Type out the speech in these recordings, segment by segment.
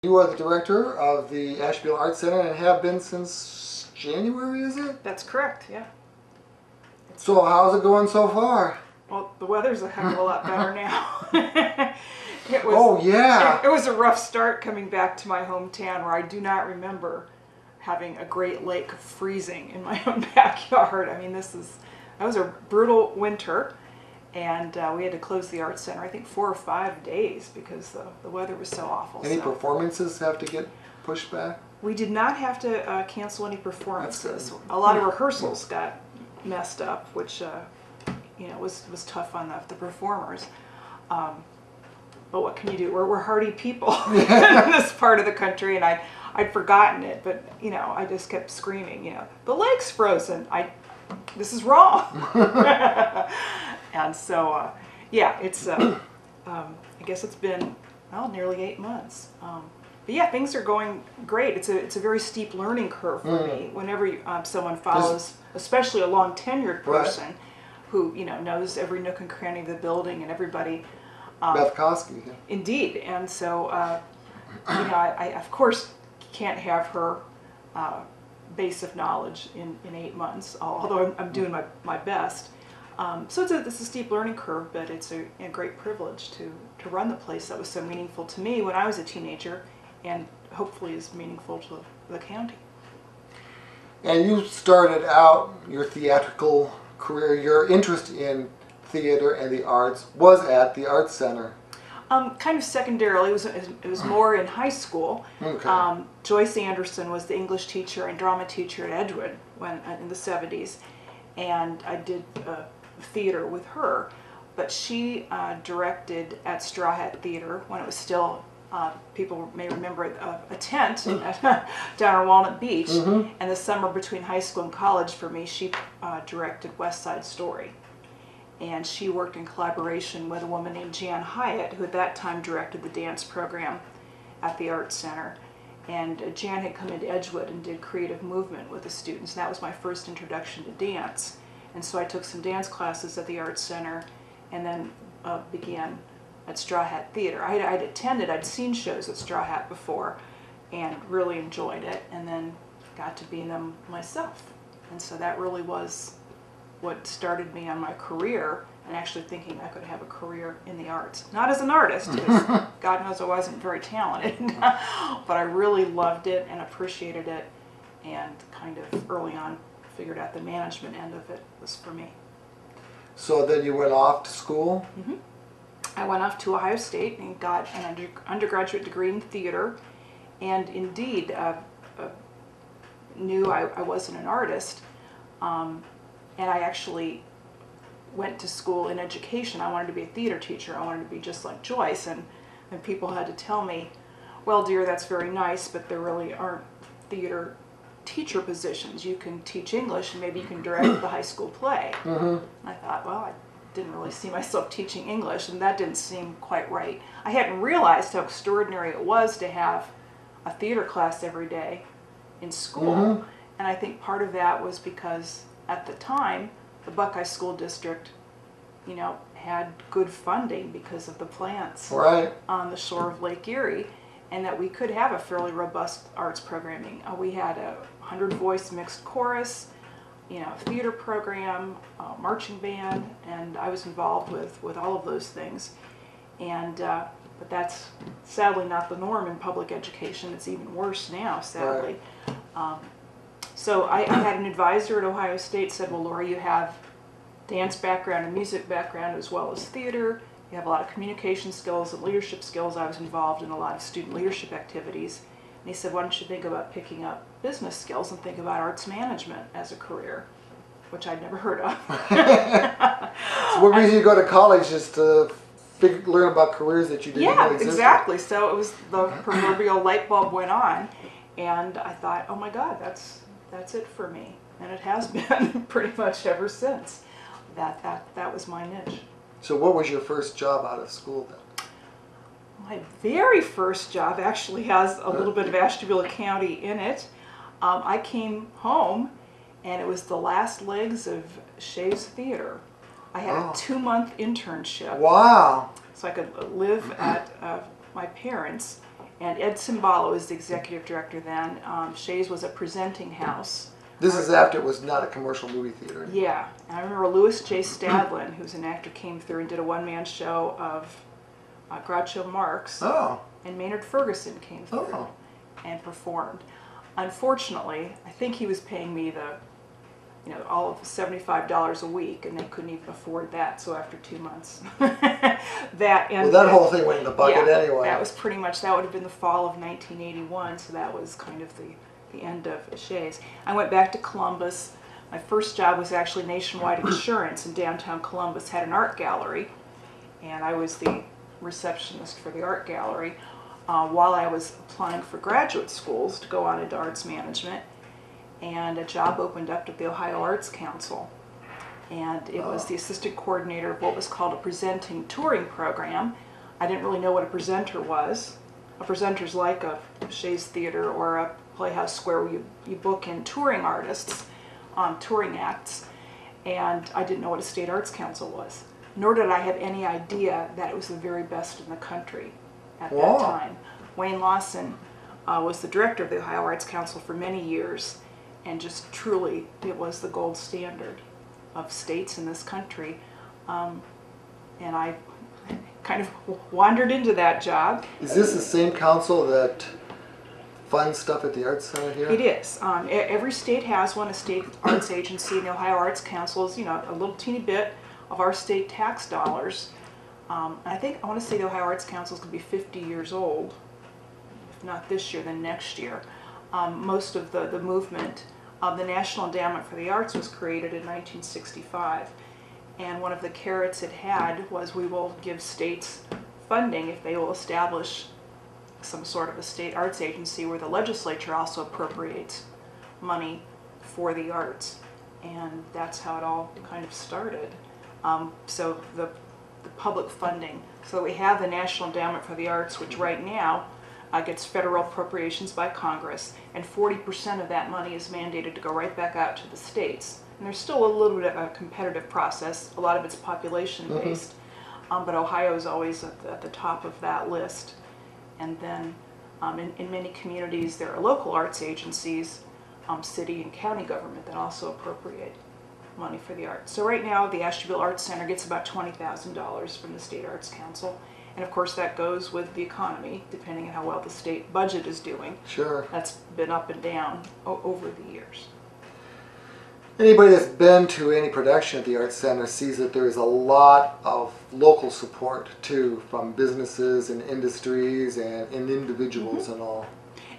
You are the director of the Ashtabula Art Center and have been since January, is it? That's correct, yeah. So how's it going so far? Well, the weather's a heck of a lot better now. Oh yeah! It was a rough start coming back to my hometown where I do not remember having a Great Lake freezing in my own backyard. I mean, that was a brutal winter, and we had to close the art center, I think 4 or 5 days because the weather was so awful. Any performances have to get pushed back? We did not have to cancel any performances. A lot of rehearsals got messed up, which you know, was tough on the performers. But what can you do? We're hardy people in this part of the country, and I'd forgotten it, but you know, I just kept screaming, you know, the lake's frozen. This is wrong. And so, yeah, it's I guess it's been, well, nearly 8 months. But yeah, things are going great. It's a very steep learning curve for me. Whenever someone follows, especially a long tenured person, who, you know, knows every nook and cranny of the building and everybody. Beth Koski. Yeah. Indeed, and so you know, I of course can't have her base of knowledge in 8 months, although I'm doing my best. So it's a steep learning curve, but it's a great privilege to run the place that was so meaningful to me when I was a teenager, and hopefully is meaningful to the county. And you started out your theatrical career, your interest in theater and the arts was at the Art Center. Kind of secondarily, it was more in high school. Okay. Joyce Anderson was the English teacher and drama teacher at Edgewood in the 70s, and I did theater with her. But she directed at Straw Hat Theater when it was still, people may remember it, a tent down on Walnut Beach. And the summer between high school and college for me, she directed West Side Story. And she worked in collaboration with a woman named Jan Hyatt, who at that time directed the dance program at the Art Center. And Jan had come into Edgewood and did creative movement with the students, and that was my first introduction to dance. And so I took some dance classes at the Art Center and then began at Straw Hat Theater. I'd seen shows at Straw Hat before and really enjoyed it, and then got to be in them myself. And so that really was what started me on my career, and actually thinking I could have a career in the arts. Not as an artist, because God knows I wasn't very talented, but I really loved it and appreciated it, and kind of early on figured out the management end of it was for me. So then you went off to school? I went off to Ohio State and got an undergraduate degree in theater, and indeed knew I wasn't an artist. And I actually went to school in education. I wanted to be a theater teacher. I wanted to be just like Joyce. And people had to tell me, well, dear, that's very nice, but there really aren't theater teacher positions. You can teach English, and maybe you can direct the high school play. And I thought, well, I didn't really see myself teaching English, and that didn't seem quite right. I hadn't realized how extraordinary it was to have a theater class every day in school. And I think part of that was because at the time, the Buckeye School District, you know, had good funding because of the plants on the shore of Lake Erie, and that we could have a fairly robust arts programming. We had a 100-voice mixed chorus, you know, theater program, marching band, and I was involved with all of those things. And but that's sadly not the norm in public education. It's even worse now, sadly. So I had an advisor at Ohio State said, well, Laura, you have dance background and music background as well as theater. You have a lot of communication skills and leadership skills. I was involved in a lot of student leadership activities. And he said, why don't you think about picking up business skills and think about arts management as a career, which I'd never heard of. So what reason you go to college is to learn about careers that you didn't know existed? Yeah, exactly. So it was the proverbial light bulb went on, and I thought, oh my God, that's it for me, and it has been pretty much ever since. That was my niche. So what was your first job out of school then? My very first job actually has a little bit of Ashtabula County in it. I came home, and it was the last legs of Shays Theater. I had a 2-month internship. Wow! So I could live at my parents, And Ed Cimbalo is the executive director then. Shays was a presenting house. This is after it was not a commercial movie theater. Yeah, and I remember Louis J. Stadlin, who's an actor, came through and did a one-man show of Groucho Marx. Oh. And Maynard Ferguson came through and performed. Unfortunately, I think he was paying me all of $75 a week, and they couldn't even afford that. So after 2 months, that whole thing went in the bucket anyway. That was pretty much, that would have been the fall of 1981. So that was kind of the end of Shays. I went back to Columbus. My first job was actually Nationwide Insurance in downtown Columbus, had an art gallery, and I was the receptionist for the art gallery while I was applying for graduate schools to go on into arts management. And a job opened up at the Ohio Arts Council, and it was the assistant coordinator of what was called a presenting touring program. I didn't really know what a presenter was. A presenter's like a Shays Theater or a Playhouse Square where you book in touring artists, touring acts, and I didn't know what a state arts council was. Nor did I have any idea that it was the very best in the country at that time. Wayne Lawson was the director of the Ohio Arts Council for many years, and just truly, it was the gold standard of states in this country. And I kind of wandered into that job. Is this the same council that funds stuff at the Arts Center here? It is. Every state has one, a state arts agency, and the Ohio Arts Council is, a little teeny bit of our state tax dollars. I want to say the Ohio Arts Council is going to be 50 years old. If not this year, then next year. Most of the movement of the National Endowment for the Arts was created in 1965. And one of the carrots it had was we will give states funding if they will establish some sort of a state arts agency where the legislature also appropriates money for the arts. And that's how it all kind of started. So the public funding. So we have the National Endowment for the Arts, which right now gets federal appropriations by Congress, and 40% of that money is mandated to go right back out to the states. And there's still a little bit of a competitive process. A lot of it's population-based, but Ohio is always at the top of that list. And then in many communities, there are local arts agencies, city and county government that also appropriate money for the arts. So right now, the Ashtabula Arts Center gets about $20,000 from the State Arts Council. And of course, that goes with the economy, depending on how well the state budget is doing. Sure. That's been up and down over the years. Anybody that's been to any production at the Arts Center sees that there is a lot of local support too, from businesses and industries and individuals and all.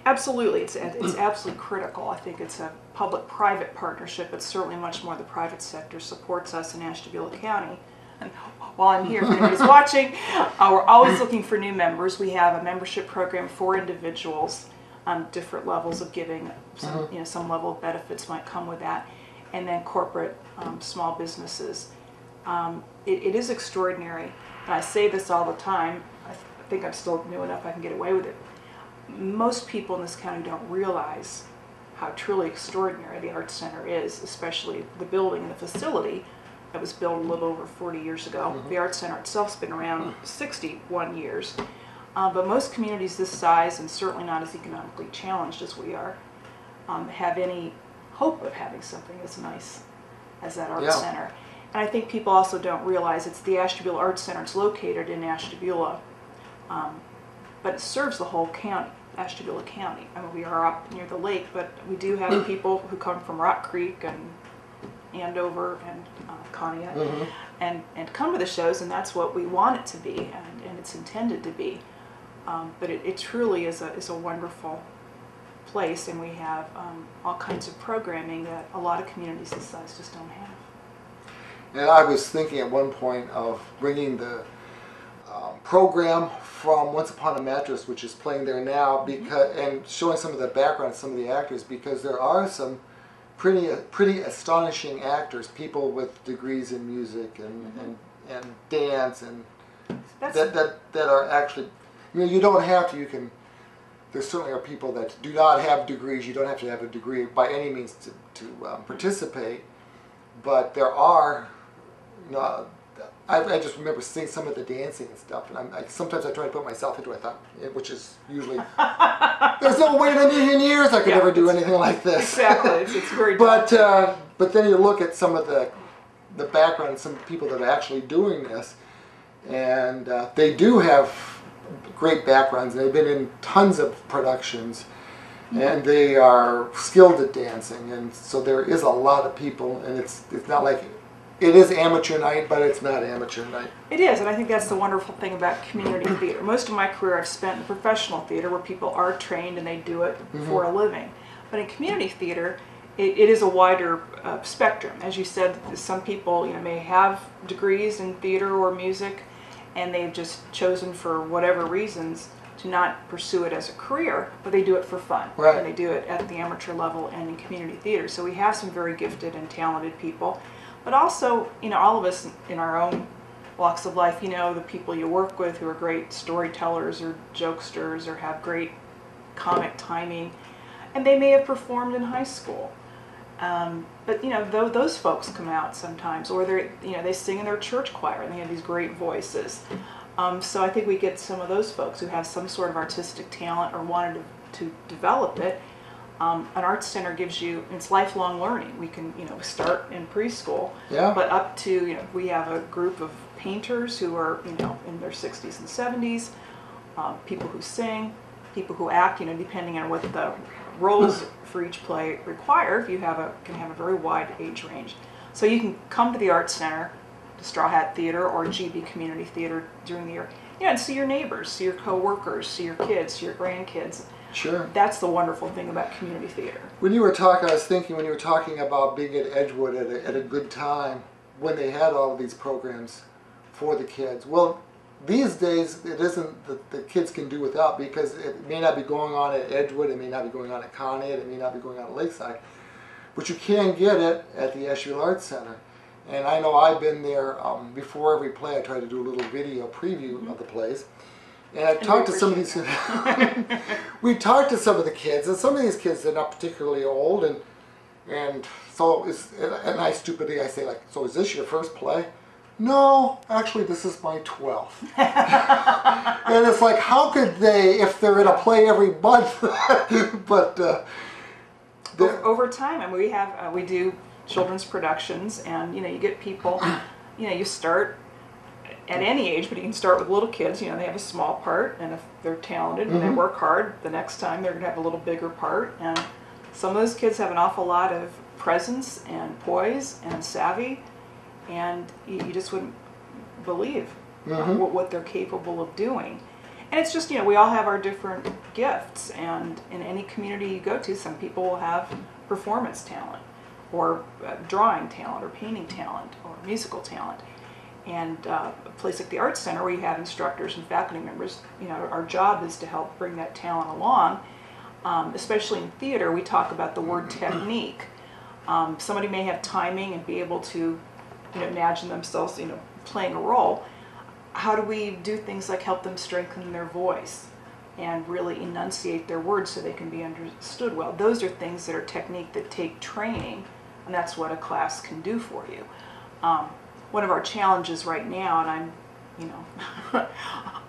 Absolutely, it's absolutely critical. I think it's a public-private partnership, but certainly much more the private sector supports us in Ashtabula County. And while I'm here, if anybody's watching, we're always looking for new members. We have a membership program for individuals, different levels of giving. Some level of benefits might come with that. And then corporate small businesses. It is extraordinary, and I say this all the time. I think I'm still new enough I can get away with it. Most people in this county don't realize how truly extraordinary the Arts Center is, especially the building and the facility that was built a little over 40 years ago. The Arts Center itself's been around 61 years. But most communities this size, and certainly not as economically challenged as we are, have any hope of having something as nice as that Arts Center. And I think people also don't realize it's the Ashtabula Arts Center. It's located in Ashtabula, but it serves the whole county, Ashtabula County. I mean, we are up near the lake, but we do have people who come from Rock Creek and Andover and Conneaut and come to the shows, and that's what we want it to be, and it's intended to be. But it truly is a wonderful place, and we have all kinds of programming that a lot of communities this size just don't have. And I was thinking at one point of bringing the program from Once Upon a Mattress, which is playing there now, because and showing some of the background of some of the actors, because there are some pretty astonishing actors, people with degrees in music and dance, and that are actually, you don't have to, you can. There certainly are people that do not have degrees. You don't have to have a degree by any means to participate, but there are I just remember seeing some of the dancing and stuff, and sometimes I try to put myself into it, which is usually, there's no way in a million years I could ever do anything like this. Exactly, it's very but then you look at some of the background and some people that are actually doing this, and they do have great backgrounds. They've been in tons of productions, and they are skilled at dancing, and so there is a lot of people, and it's not like, it is amateur night, but it's not amateur night. It is, and I think that's the wonderful thing about community theater. Most of my career I've spent in professional theater where people are trained and they do it for a living. But in community theater, it is a wider spectrum. As you said, some people may have degrees in theater or music, and they've just chosen for whatever reasons to not pursue it as a career, but they do it for fun. Right. And they do it at the amateur level and in community theater. So we have some very gifted and talented people. But also, all of us in our own walks of life, the people you work with who are great storytellers or jokesters or have great comic timing, and they may have performed in high school. But those folks come out sometimes, or they sing in their church choir and they have these great voices. So I think we get some of those folks who have some sort of artistic talent or wanted to develop it. An arts center gives you, it's lifelong learning. We can, start in preschool, but up to, we have a group of painters who are, in their 60s and 70s, people who sing, people who act, depending on what the roles for each play require. If you can have a very wide age range. So you can come to the Arts Center, to Straw Hat Theater or GB Community Theater during the year, and see your neighbors, see your co-workers, see your kids, see your grandkids. Sure. That's the wonderful thing about community theater. When you were talking, I was thinking when you were talking about being at Edgewood at a good time, when they had all of these programs for the kids. Well, these days it isn't that the kids can do without, because it may not be going on at Edgewood, it may not be going on at Con Ed, it may not be going on at Lakeside, but you can get it at the Ashtabula Arts Center. And I know I've been there before every play. I try to do a little video preview of the plays. And I've talked to some of these kids. We talked to some of the kids, and some of these kids are not particularly old, and so and I stupidly say, like, so is this your first play? No, actually this is my 12th. And it's like, how could they, if they're in a play every month? But over time, and we do children's productions, and you get people, you start at any age, but you can start with little kids. They have a small part, and if they're talented and they work hard, the next time they're going to have a little bigger part. And some of those kids have an awful lot of presence and poise and savvy, and you just wouldn't believe what they're capable of doing. And it's just, we all have our different gifts, and in any community you go to, some people will have performance talent, or drawing talent, or painting talent, or musical talent. And a place like the Arts Center, where you have instructors and faculty members, our job is to help bring that talent along. Especially in theater, we talk about the word technique. Somebody may have timing and be able to imagine themselves playing a role. How do we do things like help them strengthen their voice and really enunciate their words so they can be understood well? Those are things that are technique that take training, and that's what a class can do for you. One of our challenges right now, and I'm,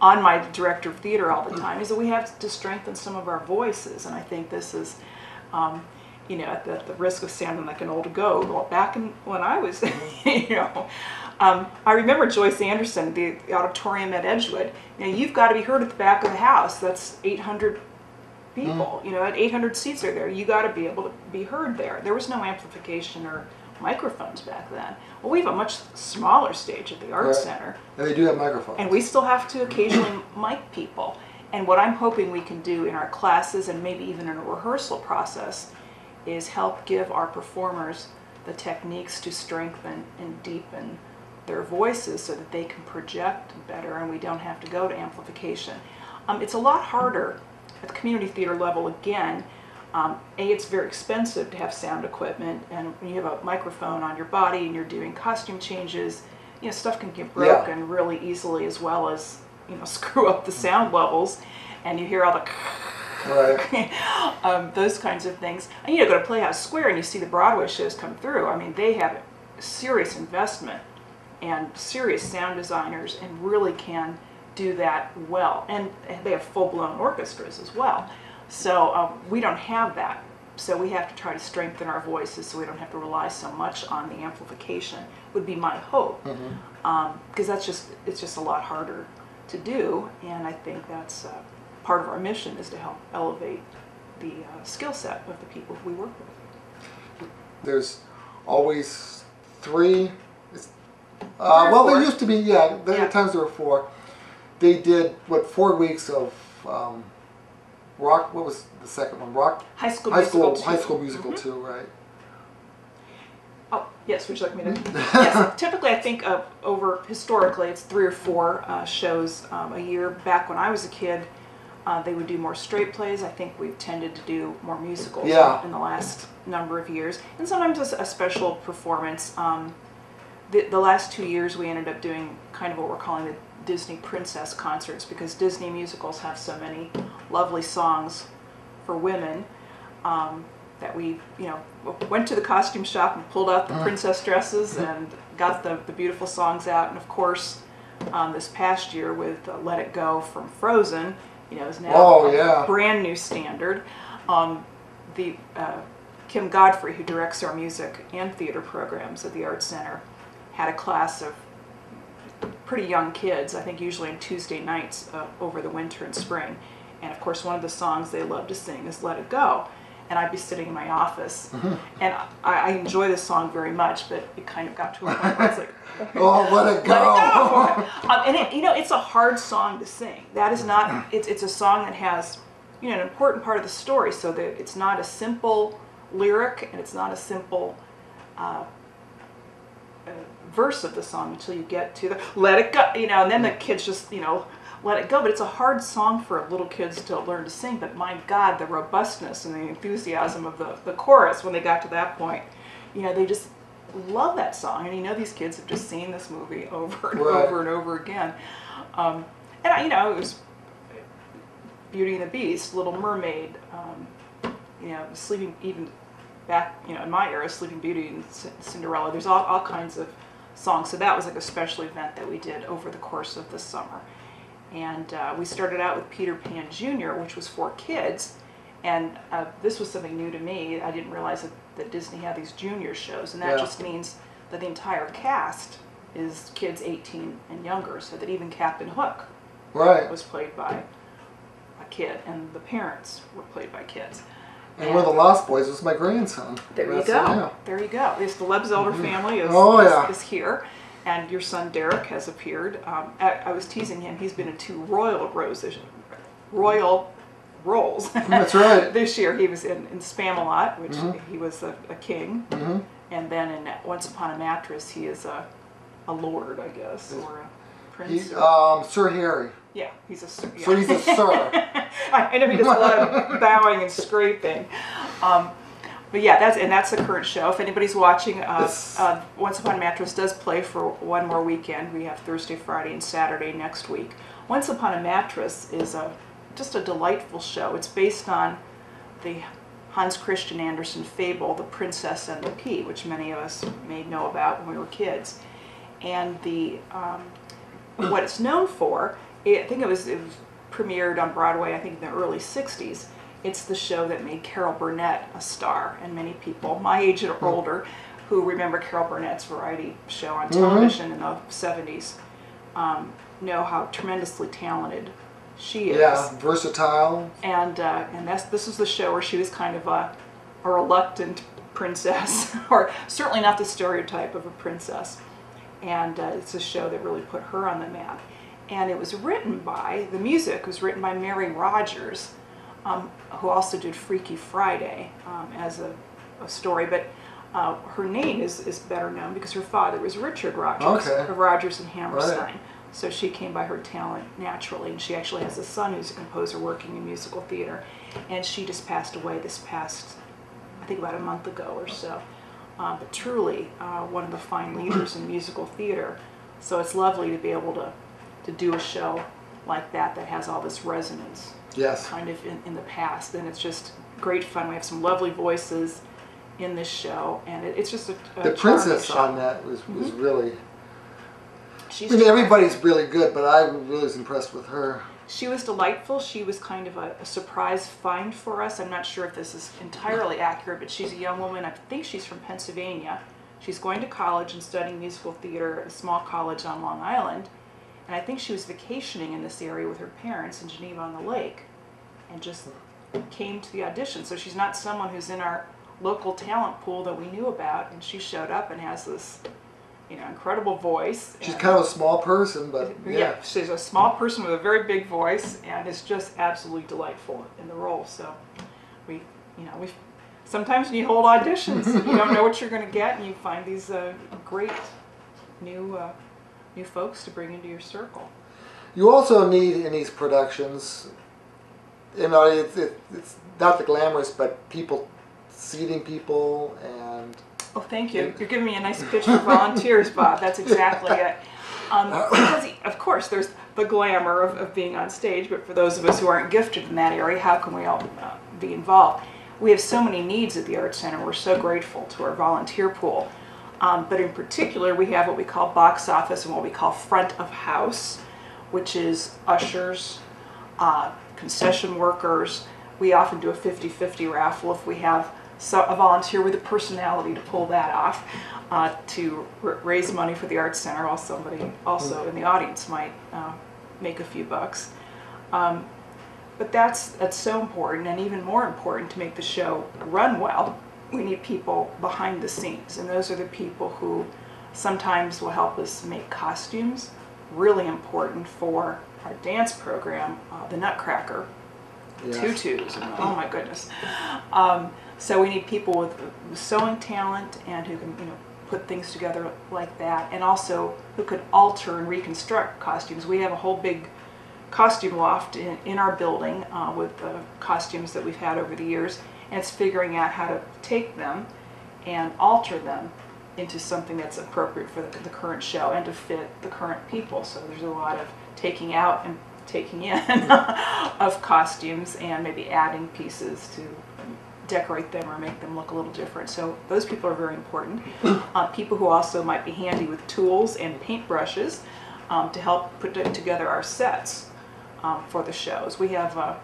on my director of theater all the time, is that we have to strengthen some of our voices, and I think this is, at the risk of sounding like an old goat. Well, back when I was, I remember Joyce Anderson, the auditorium at Edgewood. You've got to be heard at the back of the house. That's 800 people. At 800 seats are there. You got to be able to be heard there. There was no amplification or microphones back then. Well, we have a much smaller stage at the Arts Center. And they do have microphones. And we still have to occasionally mic people. And what I'm hoping we can do in our classes, and maybe even in a rehearsal process, is help give our performers the techniques to strengthen and deepen their voices so that they can project better and we don't have to go to amplification. It's a lot harder at the community theater level again. It's very expensive to have sound equipment, and when you have a microphone on your body and you're doing costume changes, stuff can get broken really easily, as well as screw up the sound levels, and you hear all the those kinds of things. And go to Playhouse Square and you see the Broadway shows come through. I mean, they have a serious investment and serious sound designers and really can do that well. And they have full-blown orchestras as well. So we don't have that. So we have to try to strengthen our voices so we don't have to rely so much on the amplification, would be my hope. Because it's just a lot harder to do, and I think that's part of our mission is to help elevate the skill set of the people we work with. There's always 3. Well, there used to be, there are times there were 4. They did, 4 weeks of rock, what was the second one? Rock? High School Musical 2, right? Oh, yes, would you like me to? Yes, typically I think historically it's 3 or 4 shows a year. Back when I was a kid, they would do more straight plays. I think we've tended to do more musicals in the last number of years. And sometimes a special performance. The last 2 years we ended up doing kind of what we're calling the Disney Princess Concerts, because Disney musicals have so many lovely songs for women that we, went to the costume shop and pulled out the princess dresses and got the beautiful songs out. And of course, this past year with Let It Go from Frozen, is now a brand new standard. Kim Godfrey, who directs our music and theater programs at the Arts Center, had a class of pretty young kids, I think usually on Tuesday nights over the winter and spring. And of course, one of the songs they love to sing is Let It Go. And I'd be sitting in my office, and I enjoy this song very much, but it kind of got to a point where it's like, oh, let it go. Let it go. And it's a hard song to sing. That is not, it's a song that has, an important part of the story, so that it's not a simple lyric, and it's not a simple verse of the song until you get to the let it go, and then the kids just, let it go. But it's a hard song for little kids to learn to sing, but my God, the robustness and the enthusiasm of the chorus when they got to that point, they just love that song. And these kids have just seen this movie over and over and over again. And it was Beauty and the Beast, Little Mermaid, Sleeping, even back, in my era, Sleeping Beauty and Cinderella. There's all kinds of songs. So that was like a special event that we did over the course of the summer. And we started out with Peter Pan Jr., which was for kids. And this was something new to me. I didn't realize that Disney had these junior shows. And that just means that the entire cast is kids 18 and younger. So that even Captain Hook was played by a kid. And the parents were played by kids. And one of the Lost Boys was my grandson. There you go. There you go. It's the Lebzelder family is here. And your son Derek has appeared. I was teasing him. He's been in 2 royal roles. That's right. This year he was in Spamalot, which he was a king. And then in Once Upon a Mattress, he is a lord, I guess, or a prince. He's Sir Harry. Yeah, he's a sir. Yeah. So he's a sir. I know he does a lot of bowing and scraping. But yeah, that's the current show. If anybody's watching, Once Upon a Mattress does play for one more weekend. We have Thursday, Friday, and Saturday next week. Once Upon a Mattress is just a delightful show. It's based on the Hans Christian Andersen fable, The Princess and the Pea, which many of us may know about when we were kids. And what it's known for, I think it was premiered on Broadway, I think in the early 60s. It's the show that made Carol Burnett a star, and many people my age or older who remember Carol Burnett's variety show on television in the 70s know how tremendously talented she is. Yeah, versatile. And this was the show where she was kind of a reluctant princess, or certainly not the stereotype of a princess. And it's a show that really put her on the map. And it was the music was written by Mary Rodgers, who also did Freaky Friday as a story, but her name is better known because her father was Richard Rodgers of Rodgers and Hammerstein. Right. So she came by her talent naturally, and she actually has a son who's a composer working in musical theater, and she just passed away this past, I think about a month ago or so. But truly one of the fine leaders in musical theater. So it's lovely to be able to do a show like that has all this resonance. Yes. Kind of in the past, and it's just great fun. We have some lovely voices in this show, and it's just a the princess show. On that was really She's I mean, everybody's really good, but I really was impressed with her. She was delightful. She was kind of a surprise find for us. I'm not sure if this is entirely accurate, but she's a young woman. I think she's from Pennsylvania. She's going to college and studying musical theater at a small college on Long Island. And I think she was vacationing in this area with her parents in Geneva on the Lake and just came to the audition. So she's not someone who's in our local talent pool that we knew about. And she showed up and has this, incredible voice. She's kind of a small person, but yeah. She's a small person with a very big voice, and is just absolutely delightful in the role. So we sometimes you hold auditions, and you don't know what you're going to get, and you find these great new folks to bring into your circle. You also need in these productions, it's not the glamorous, but people seating people and. Oh, thank you. You're giving me a nice pitch for volunteers, Bob. That's exactly it. Because, of course, there's the glamour of being on stage, but for those of us who aren't gifted in that area, how can we all be involved? We have so many needs at the Arts Center. We're so grateful to our volunteer pool. But in particular, we have what we call box office and what we call front of house, which is ushers, concession workers. We often do a 50-50 raffle if we have a volunteer with a personality to pull that off, to raise money for the Arts Center, while somebody also in the audience might make a few bucks. But that's so important, and even more important to make the show run well, we need people behind the scenes, and those are the people who sometimes will help us make costumes, really important for our dance program, the Nutcracker, tutus, and oh my goodness. So we need people with sewing talent and who can, put things together like that, and also who could alter and reconstruct costumes. We have a whole big costume loft in our building with the costumes that we've had over the years, and it's figuring out how to take them and alter them into something that's appropriate for the current show and to fit the current people. So there's a lot of taking out and taking in of costumes and maybe adding pieces to decorate them or make them look a little different. So those people are very important. People who also might be handy with tools and paintbrushes to help put together our sets for the shows. We have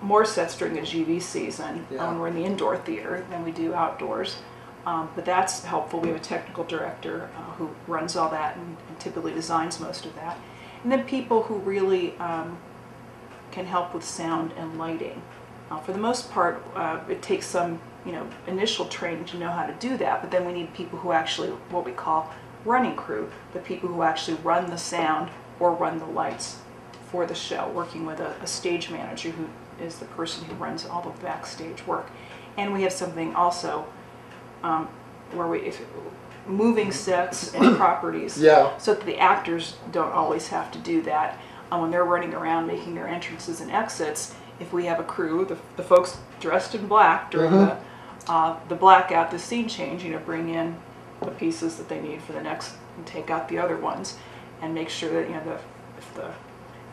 more sets during the GV season when we're in the indoor theater than we do outdoors. But that's helpful. We have a technical director who runs all that and typically designs most of that. And then people who really can help with sound and lighting. For the most part, it takes some initial training to know how to do that, but then we need people who actually, what we call running crew, the people who actually run the sound or run the lights for the show, working with a stage manager who is the person who runs all the backstage work. And we have something also where moving sets and properties, so that the actors don't always have to do that. When they're running around making their entrances and exits, if we have a crew, the folks dressed in black during the blackout, the scene change, bring in the pieces that they need for the next and take out the other ones, and make sure that if the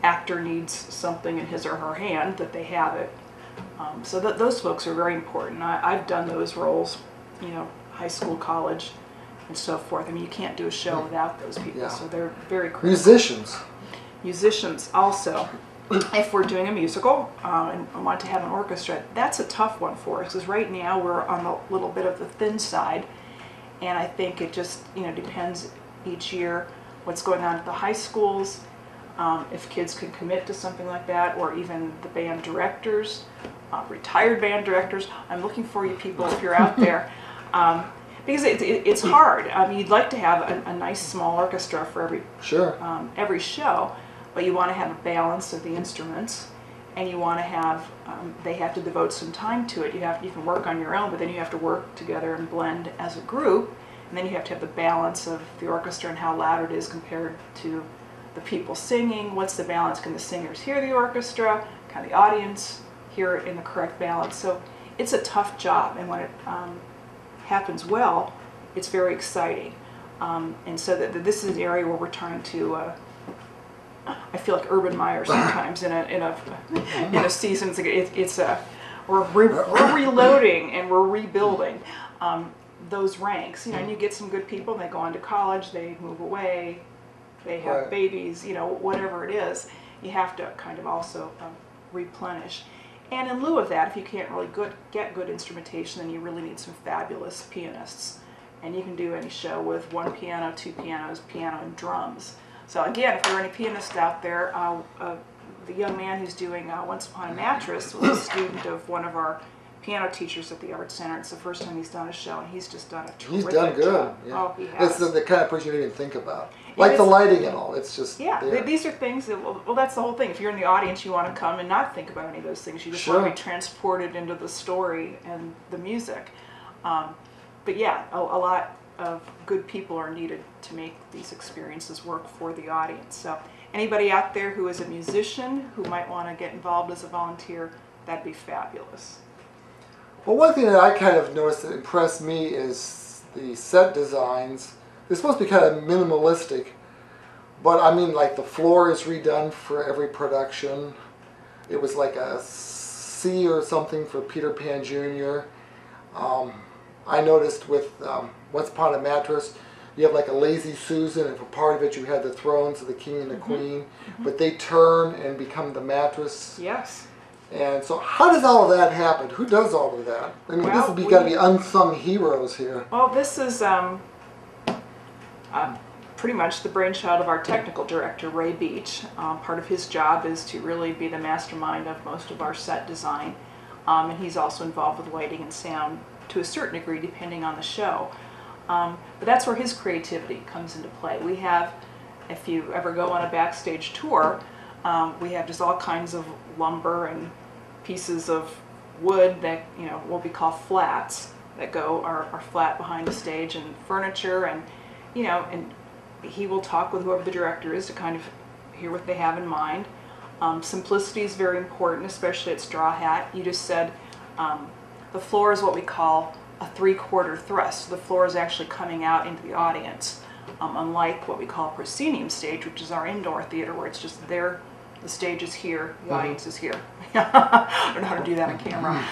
actor needs something in his or her hand, that they have it. So those folks are very important. I've done those roles, high school, college, and so forth. I mean, you can't do a show without those people, so they're very critical. Musicians also. If we're doing a musical and want to have an orchestra, that's a tough one for us, because right now we're on a little bit of the thin side, and I think it just depends each year what's going on at the high schools, if kids can commit to something like that, or even the band directors, retired band directors. I'm looking for you people if you're out there, because it's hard. You'd like to have a nice small orchestra for every show. But you want to have a balance of the instruments, and you want to have, they have to devote some time to it. You can work on your own, but then you have to work together and blend as a group, and then you have to have the balance of the orchestra and how loud it is compared to the people singing. What's the balance? Can the singers hear the orchestra? Can the audience hear it in the correct balance? So it's a tough job, and when it happens well, it's very exciting. And so this is an area where we're trying to I feel like Urban Meyer sometimes in a season. We're reloading and we're rebuilding those ranks. And you get some good people, and they go on to college, they move away, they have Right. babies, whatever it is, you have to kind of also replenish. And in lieu of that, if you can't really get good instrumentation, then you really need some fabulous pianists. And you can do any show with one piano, two pianos, piano, and drums. So again, if there are any pianists out there, the young man who's doing Once Upon a Mattress was a student of one of our piano teachers at the Art Center. It's the first time he's done a show, and he's just done a terrific He's done good. job. Yeah. Oh, he has. It's the kind of person you don't even think about. Like the lighting and all. It's just there. These are things that, well, that's the whole thing. If you're in the audience, you want to come and not think about any of those things. You just want to be transported into the story and the music. But yeah, a lot of good people are needed to make these experiences work for the audience. So anybody out there who is a musician who might want to get involved as a volunteer, that'd be fabulous. Well, one thing that I kind of noticed that impressed me is the set designs. They're supposed to be kind of minimalistic, but I mean, like the floor is redone for every production. It was like a C or something for Peter Pan Jr. I noticed with Once Upon a Mattress, you have like a Lazy Susan, and for part of it you had the thrones of the king and the queen, but they turn and become the mattress. Yes. And so how does all of that happen? Who does all of that? I mean, Well, this has got to be unsung heroes here. Well, this is pretty much the brainchild of our technical director, Ray Beach. Part of his job is to really be the mastermind of most of our set design. And he's also involved with lighting and sound to a certain degree, depending on the show. But that's where his creativity comes into play. We have, if you ever go on a backstage tour, we have just all kinds of lumber and pieces of wood that, what we call flats that are flat behind the stage, and furniture, and and he will talk with whoever the director is to kind of hear what they have in mind. Simplicity is very important, especially at Straw Hat. You just said the floor is what we call a 3/4 thrust. So the floor is actually coming out into the audience, unlike what we call a proscenium stage, which is our indoor theater, where it's just there. The stage is here, the audience is here. I don't know how to do that on camera.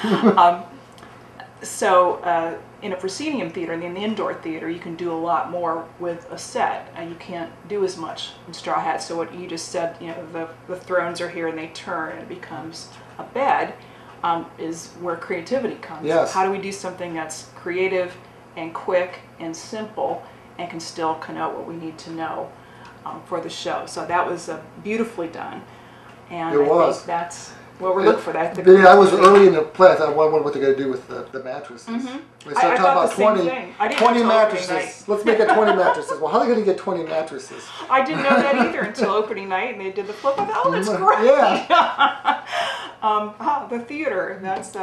So in a proscenium theater, in the indoor theater, you can do a lot more with a set, and you can't do as much in Straw Hat. So what you just said, the thrones are here and they turn and it becomes a bed, is where creativity comes. Yes. How do we do something that's creative and quick and simple and can still connote what we need to know for the show? So that was beautifully done. And It was. think that's what we're looking for. That I was early in the play. I thought, I wonder what they're going to do with the mattresses. They I started thought talking about the same 20, thing. I didn't 20 until opening mattresses. night. Let's make it 20 mattresses. Well, how are they going to get 20 mattresses? I didn't know that either until opening night, and they did the flip. I thought, oh, that's great. Yeah. The theater, that's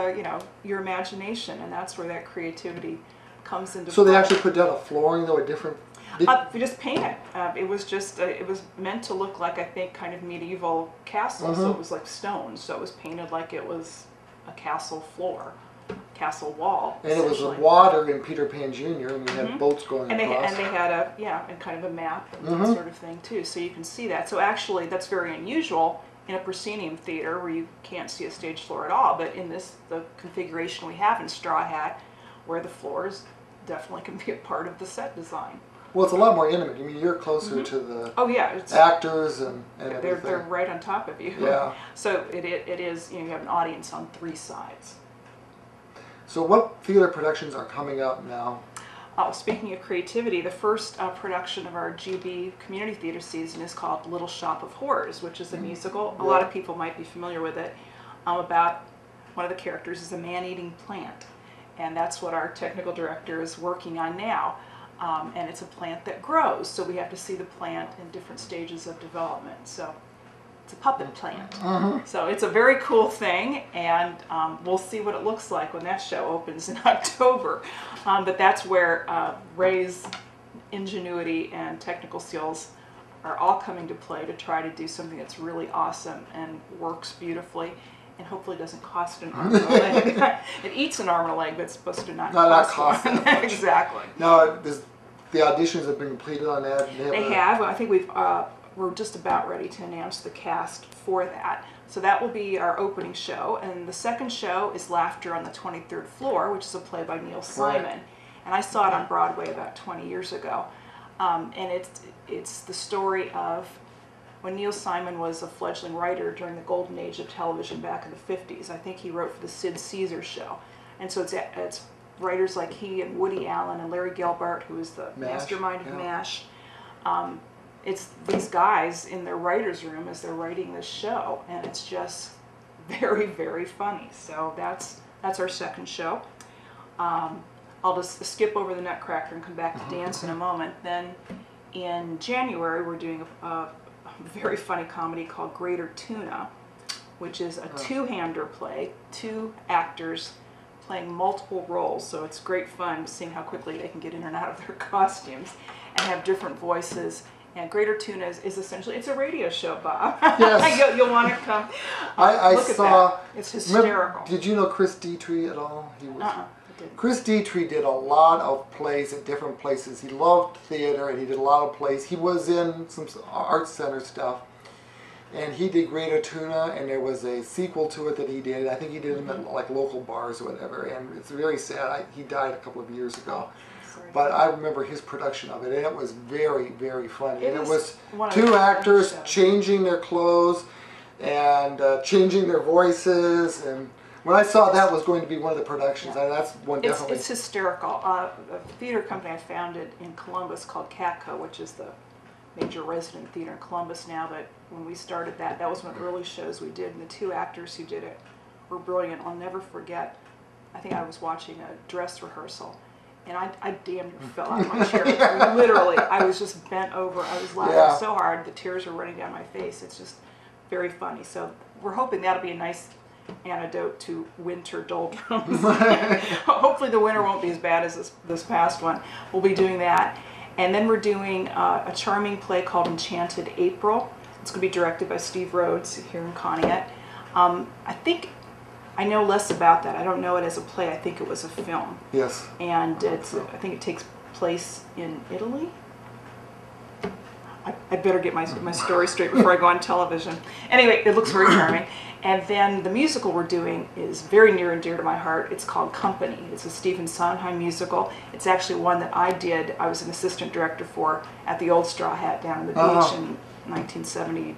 your imagination, and that's where that creativity comes into So play. they actually put down a flooring, though, a different... We just painted. It was just, it was meant to look like, I think, kind of medieval castle. So it was like stone. So it was painted like it was a castle floor, castle wall. And it was water in Peter Pan Jr., and we had boats going and across. They had and kind of a map and that sort of thing too. So you can see that. So actually, that's very unusual in a proscenium theater where you can't see a stage floor at all. But in the configuration we have in Straw Hat, where the floors definitely can be a part of the set design. Well, it's a lot more intimate. I mean, you're closer to the actors and everything. They're right on top of you. Yeah. So it is, you have an audience on 3 sides. So what theater productions are coming up now? Speaking of creativity, the first production of our GB community theater season is called Little Shop of Horrors, which is a musical. A lot of people might be familiar with it. About one of the characters is a man-eating plant, and that's what our technical director is working on now. And it's a plant that grows, so we have to see the plant in different stages of development. So it's a puppet plant. So it's a very cool thing, and we'll see what it looks like when that show opens in October. But that's where Ray's ingenuity and technical skills are all coming to play to try to do something that's really awesome and works beautifully, and hopefully doesn't cost an arm and a leg. It eats an arm and a leg, but it's supposed to not cost that much. Exactly. Now, the auditions have been completed on that? They have. I think we're just about ready to announce the cast for that. So that will be our opening show. And the second show is Laughter on the 23rd Floor, which is a play by Neil Simon. Right. And I saw it on Broadway about 20 years ago. And it's the story of when Neil Simon was a fledgling writer during the golden age of television back in the 50s. I think he wrote for the Sid Caesar show. And so it's writers like he and Woody Allen and Larry Gelbart, who is the mastermind of MASH. It's these guys in their writer's room as they're writing this show, and it's just very, very funny. So that's our second show. I'll just skip over the Nutcracker and come back to dance in a moment. Then in January, we're doing a very funny comedy called Greater Tuna, which is a two-hander play, two actors playing multiple roles. So it's great fun seeing how quickly they can get in and out of their costumes and have different voices. And Greater Tuna is essentially, it's a radio show, Bob. Yes. You'll want to come I look saw, at that. It's hysterical. Remember, did you know Chris Dietrich at all? He was, I didn't. Chris Dietrich did a lot of plays at different places. He loved theater and he did a lot of plays. He was in some art center stuff. And he did Greater Tuna, and there was a sequel to it that he did. I think he did them at like local bars or whatever. And it's very sad. He died a couple of years ago. But I remember his production of it, and it was very, very funny. And it was two actors changing their clothes and changing their voices. And when I saw that was going to be one of the productions, that's one definitely. It's hysterical. A theater company I founded in Columbus called Catco, which is the major resident theater in Columbus now. But when we started that was one of the early shows we did, and the two actors who did it were brilliant. I'll never forget. I think I was watching a dress rehearsal. And I damn near fell out of my chair. Literally, I was just bent over. I was laughing so hard, the tears were running down my face. It's just very funny. So we're hoping that'll be a nice antidote to winter doldrums. Hopefully the winter won't be as bad as this past one. We'll be doing that. And then we're doing a charming play called Enchanted April. It's going to be directed by Steve Rhodes here in Conneaut. I know less about that. I don't know it as a play. I think it was a film. Yes. And I think it takes place in Italy. I better get my story straight before I go on television. Anyway, it looks very charming. And then the musical we're doing is very near and dear to my heart. It's called Company. It's a Stephen Sondheim musical. It's actually one that I was an assistant director for at the Old Straw Hat down on the beach in 1970,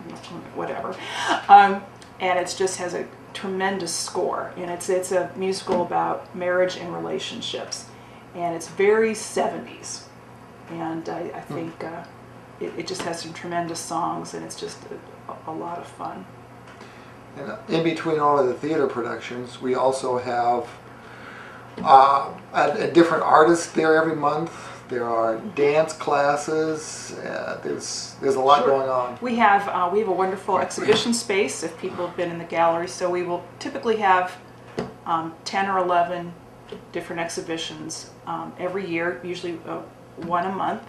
whatever. And it just has a tremendous score, and it's a musical about marriage and relationships, and it's very 70s, and I think it just has some tremendous songs, and it's just a lot of fun. And in between all of the theater productions, we also have a different artist there every month. There are dance classes. There's a lot going on. We have a wonderful exhibition space. If people have been in the gallery, so we will typically have 10 or 11 different exhibitions every year. Usually one a month.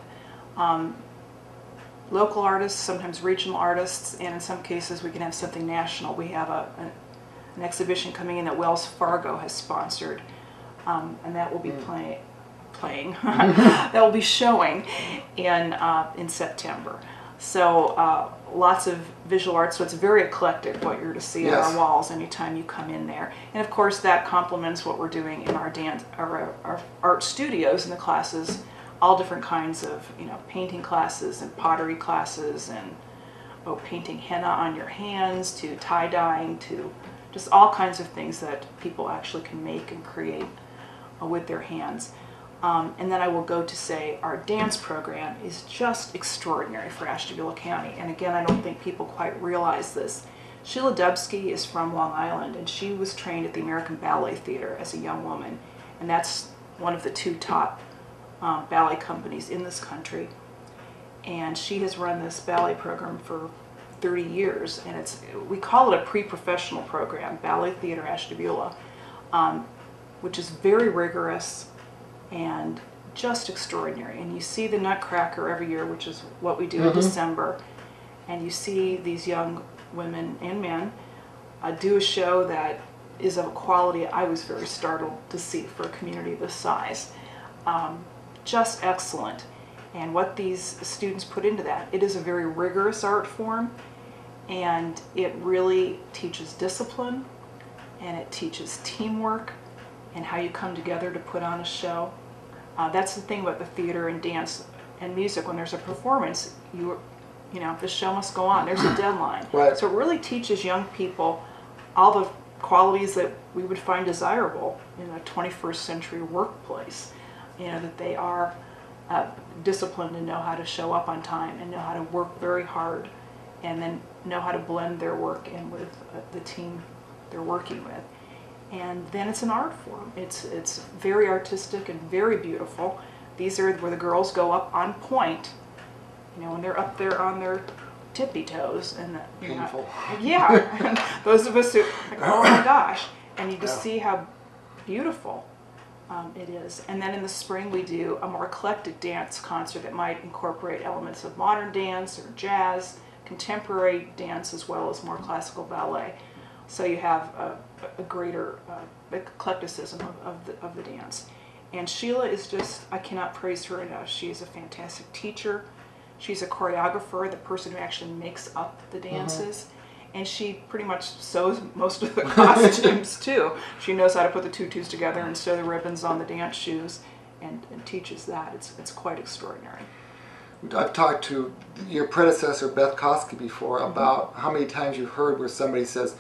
Local artists, sometimes regional artists, and in some cases we can have something national. We have an exhibition coming in that Wells Fargo has sponsored, and that will be playing. That will be showing in September. So lots of visual arts, so it's very eclectic what you're to see on our walls anytime you come in there. And of course that complements what we're doing in our art studios and the classes, all different kinds of painting classes and pottery classes and painting henna on your hands to tie-dyeing to just all kinds of things that people actually can make and create with their hands. And then I will go to say our dance program is just extraordinary for Ashtabula County. And again, I don't think people quite realize this. Sheila Dubsky is from Long Island, and she was trained at the American Ballet Theater as a young woman. And that's one of the two top ballet companies in this country. And she has run this ballet program for 30 years. And we call it a pre-professional program, Ballet Theater Ashtabula, which is very rigorous and just extraordinary. And you see the Nutcracker every year, which is what we do in December, and you see these young women and men do a show that is of a quality I was very startled to see for a community this size. Just excellent. And what these students put into that, it is a very rigorous art form, and it really teaches discipline, and it teaches teamwork, and how you come together to put on a show. That's the thing about the theater and dance. and music, when there's a performance, you know, the show must go on. There's a deadline. Right. So it really teaches young people all the qualities that we would find desirable in a 21st century workplace. You know, that they are disciplined and know how to show up on time and know how to work very hard, and then know how to blend their work in with the team they're working with. And then it's an art form. It's very artistic and very beautiful. These are where the girls go up on point, you know, when they're up there on their tippy toes. And Painful. Yeah. And those of us who, like, oh my gosh. And you just see how beautiful it is. And then in the spring we do a more eclectic dance concert that might incorporate elements of modern dance or jazz, contemporary dance, as well as more classical ballet. So you have a greater eclecticism of the dance. And Sheila is just, I cannot praise her enough. She is a fantastic teacher. She's a choreographer, the person who actually makes up the dances. And she pretty much sews most of the costumes too. She knows how to put the tutus together and sew the ribbons on the dance shoes, and teaches that. It's quite extraordinary. I've talked to your predecessor, Beth Koski, before about how many times you've heard where somebody says,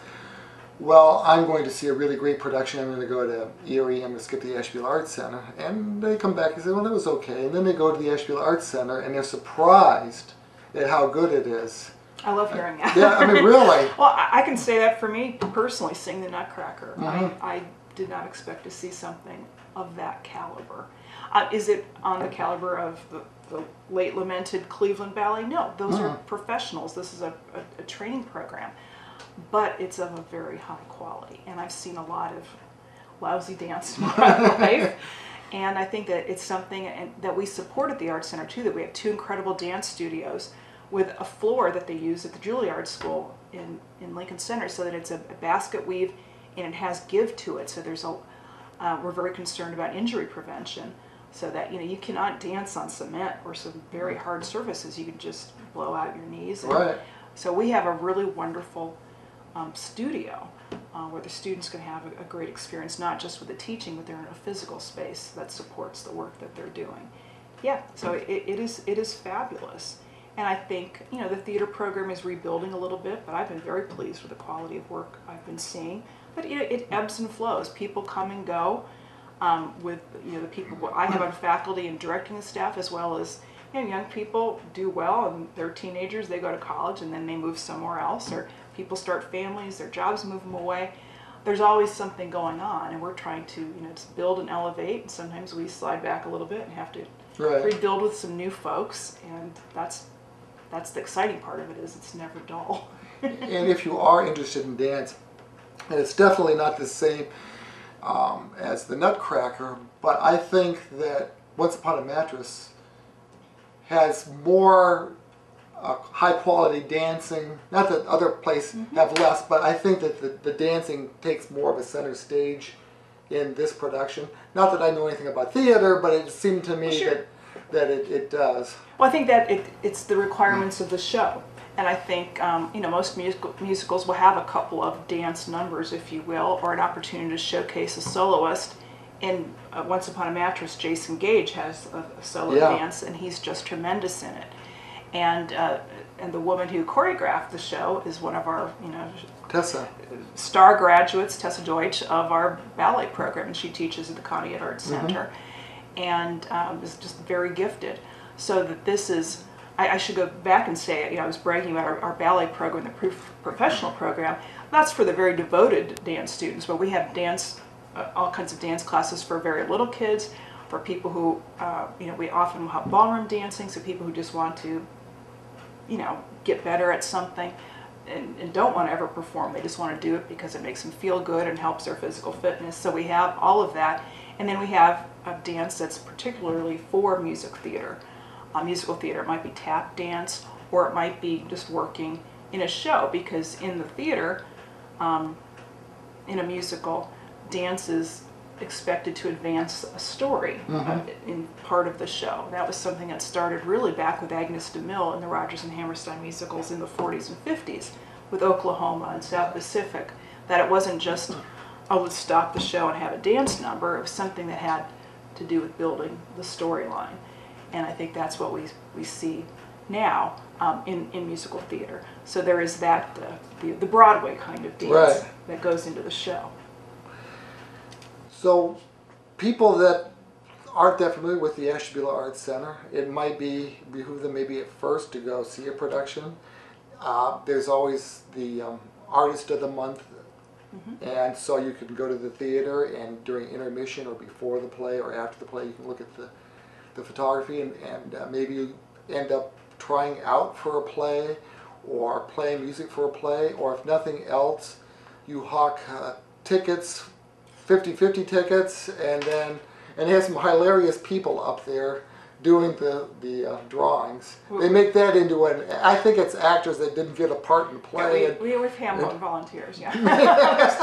well, I'm going to see a really great production. I'm going to go to Erie. I'm going to skip the Ashtabula Arts Center. And they come back and say, well, it was okay. And then they go to the Ashtabula Arts Center and they're surprised at how good it is. I love hearing that. Yeah, I mean, really. Well, I can say that for me personally, seeing the Nutcracker. I did not expect to see something of that caliber. Is it on the caliber of the late lamented Cleveland Ballet? No, those are professionals. This is a training program. But it's of a very high quality. And I've seen a lot of lousy dance in my life. And I think that it's something that we support at the Art Center too, that we have 2 incredible dance studios with a floor that they use at the Juilliard School in Lincoln Center, so that it's a basket weave and it has give to it. So there's we're very concerned about injury prevention, so that, you know, you cannot dance on cement or some very hard surfaces. You can just blow out your knees. Right. So we have a really wonderful studio where the students can have a great experience, not just with the teaching, but they're in a physical space that supports the work that they're doing. Yeah, so it is fabulous. And I think, you know, the theater program is rebuilding a little bit, but I've been very pleased with the quality of work I've been seeing. But, you know, it ebbs and flows. People come and go with, you know, the people I have on faculty and directing the staff, as well as, you know, young people do well and they're teenagers, they go to college and then they move somewhere else, or people start families, their jobs move them away. There's always something going on, and we're trying to, you know, just build and elevate, and sometimes we slide back a little bit and have to rebuild with some new folks, and that's the exciting part of it, is it's never dull. And if you are interested in dance, and it's definitely not the same as the Nutcracker, but I think that Once Upon a Mattress has more high quality dancing. Not that other places have less, but I think that the dancing takes more of a center stage in this production. Not that I know anything about theater, but it seemed to me that it does. Well, I think that it's the requirements of the show. And I think, you know, most musicals will have a couple of dance numbers, if you will, or an opportunity to showcase a soloist. In Once Upon a Mattress, Jason Gage has a solo dance, and he's just tremendous in it. And the woman who choreographed the show is one of our, you know, Tessa. Star graduates, Tessa Deutsch, of our ballet program, and she teaches at the Conneaut Arts Center, and is just very gifted. So that this is, I should go back and say, you know, I was bragging about our ballet program, the professional program. That's for the very devoted dance students, but we have dance, all kinds of dance classes for very little kids, for people who, you know, we often will have ballroom dancing, so people who just want to, you know, get better at something and don't want to ever perform. They just want to do it because it makes them feel good and helps their physical fitness. So we have all of that. And then we have a dance that's particularly for music theater. Musical theater, it might be tap dance, or it might be just working in a show, because in the theater, in a musical, dance is expected to advance a story in part of the show. That was something that started really back with Agnes DeMille in the Rodgers and Hammerstein musicals in the 40s and 50s with Oklahoma and South Pacific, that it wasn't just, oh, let's stop the show and have a dance number. It was something that had to do with building the storyline. And I think that's what we see now in musical theater. So there is that, the Broadway kind of dance Right. that goes into the show. So people that aren't that familiar with the Ashtabula Arts Center, it might behoove them maybe at first to go see a production. There's always the Artist of the Month, and so you can go to the theater, and during intermission or before the play or after the play, you can look at the photography, and maybe you end up trying out for a play or playing music for a play, or if nothing else, you hawk tickets, 50-50 tickets, and have some hilarious people up there doing the drawings. They make that into I think it's actors that didn't get a part in the play. Yeah, we've handled volunteers, yeah.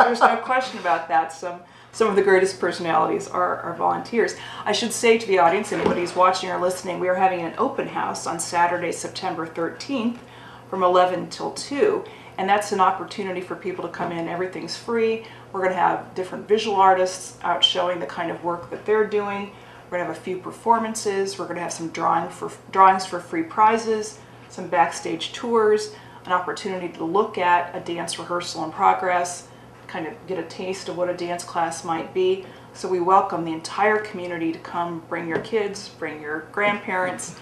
there's no question about that. Some of the greatest personalities are volunteers. I should say to the audience, anybody who's watching or listening, we are having an open house on Saturday, September 13th from 11 till 2. And that's an opportunity for people to come in. Everything's free. We're going to have different visual artists out showing the kind of work that they're doing. We're going to have a few performances. We're going to have some drawings for free prizes, some backstage tours, an opportunity to look at a dance rehearsal in progress, kind of get a taste of what a dance class might be. So we welcome the entire community to come. Bring your kids, bring your grandparents.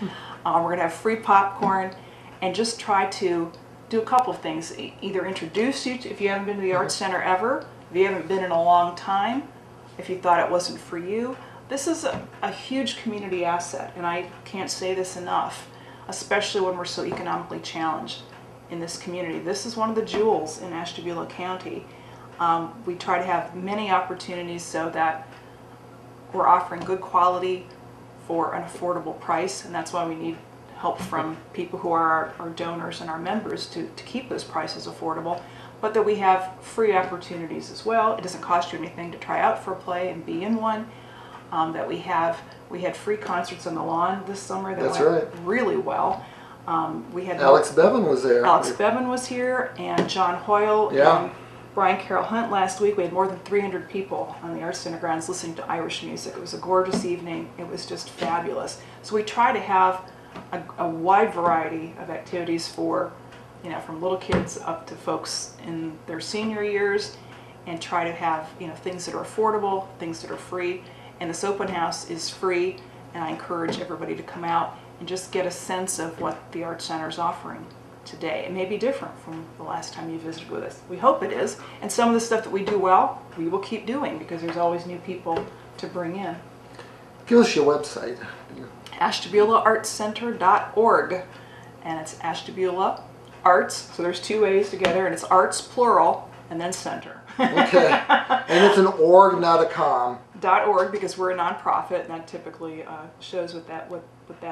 We're going to have free popcorn, and just try to do a couple of things. Either introduce you to, if you haven't been to the Arts Center ever, if you haven't been in a long time, if you thought it wasn't for you. This is a huge community asset, and I can't say this enough, especially when we're so economically challenged in this community. This is one of the jewels in Ashtabula County. We try to have many opportunities so that we're offering good quality for an affordable price, and that's why we need help from people who are our donors and our members to keep those prices affordable, but that we have free opportunities as well. It doesn't cost you anything to try out for a play and be in one. That we had free concerts on the lawn this summer that went really well. We had Alex Bevan was there. Alex Bevan was here, and John Hoyle and Brian Carroll Hunt last week. We had more than 300 people on the Arts Center grounds listening to Irish music. It was a gorgeous evening. It was just fabulous. So we try to have a wide variety of activities for, from little kids up to folks in their senior years, and try to have, things that are affordable, things that are free. And this open house is free, and I encourage everybody to come out and just get a sense of what the Arts Center is offering today. It may be different from the last time you visited with us. We hope it is. And some of the stuff that we do well, we will keep doing, because there's always new people to bring in. Give us your website. AshtabulaArtsCenter.org, and it's Ashtabula Arts, so there's two A's together, and it's arts plural and then center. Okay, and it's an org, not a com. .org, because we're a nonprofit, and that typically shows what that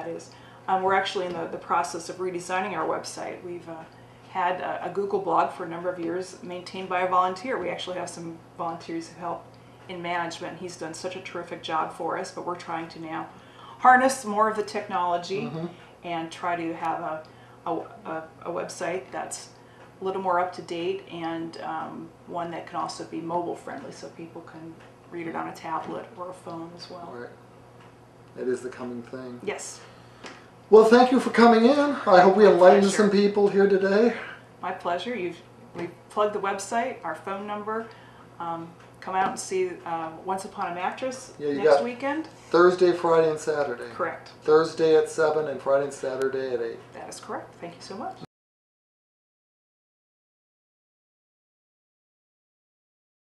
is. We're actually in the process of redesigning our website. We've had a Google blog for a number of years maintained by a volunteer. We actually have some volunteers who help in management. He's done such a terrific job for us, but we're trying to now harness more of the technology and try to have a website that's a little more up to date, and one that can also be mobile friendly, so people can read it on a tablet or a phone as well. Right. It is the coming thing. Yes. Well, thank you for coming in. I hope we enlightened some people here today. My pleasure. We've plugged the website, our phone number. Come out and see Once Upon a Mattress next weekend. Thursday, Friday, and Saturday. Correct. Thursday at 7 and Friday and Saturday at 8. That is correct. Thank you so much.